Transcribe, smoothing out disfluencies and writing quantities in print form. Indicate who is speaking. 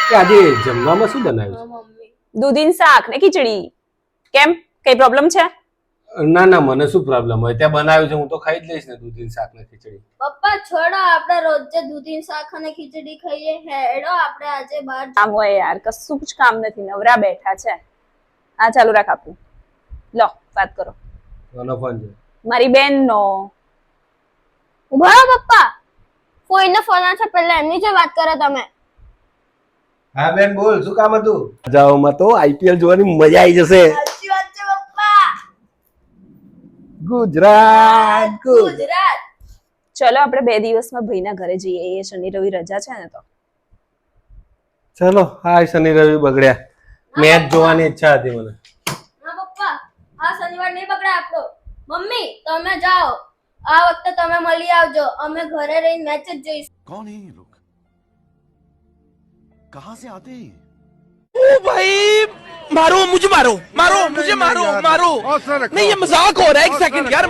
Speaker 1: કે આજે જમવામાં શું બનાવ્યું
Speaker 2: મમ્મી
Speaker 3: દૂધીન શાક ને ખીચડી. કેમ, કઈ પ્રોબ્લેમ છે?
Speaker 1: છે? ના ના, મને શું પ્રોબ્લેમ હોય, ત્યાં બનાવ્યું છે, હું તો ખાઈ જ લઈશ ને દૂધીન શાક ને ખીચડી.
Speaker 2: પપ્પા છોડો, આપણે રોજે દૂધીન શાક અને ખીચડી ખાઈએ. હેડો આપણે આજે બહાર
Speaker 3: કામ હોય યાર, કશું જ કામ નથી, નવરા બેઠા છે. હા ચાલુ રાખ આપું. લો વાત કરો.
Speaker 1: કોનો ફોન છે?
Speaker 3: મારી બેન નો.
Speaker 2: ઉભા રહો પપ્પા, કોઈનો ફોન આવે છે, પહેલા એમની જે વાત કરો તમે.
Speaker 1: હા બેન બોલ, શું કામ હતું? જાઓમાં તો આઈપીએલ જોવાની મજા આવી જશે.
Speaker 2: સાચી વાત છે પપ્પા.
Speaker 1: ગુજરાત
Speaker 2: ગુજરાત.
Speaker 3: ચલો આપણે 2 દિવસમાં ભાઈના ઘરે જઈએ. એ શનિ રવિ રજા છે ને તો.
Speaker 1: ચલો, હા શનિ રવિ બગડ્યા. મેચ જોવાની ઈચ્છા હતી મને.
Speaker 2: ના પપ્પા, આ શનિવાર નહીં બગડે આપણો. મમ્મી તમે જાઓ, આ વખતે તમે મળી આવજો, અમે ઘરે રહીને મેચ જ જોઈશું.
Speaker 4: कौन है ये लोग कहां से आते हैं
Speaker 5: ओ भाई मारो मुझे, मारो मारो मुझे, मारो मारो नहीं, ये मजाक हो रहा है, एक सेकंड यार.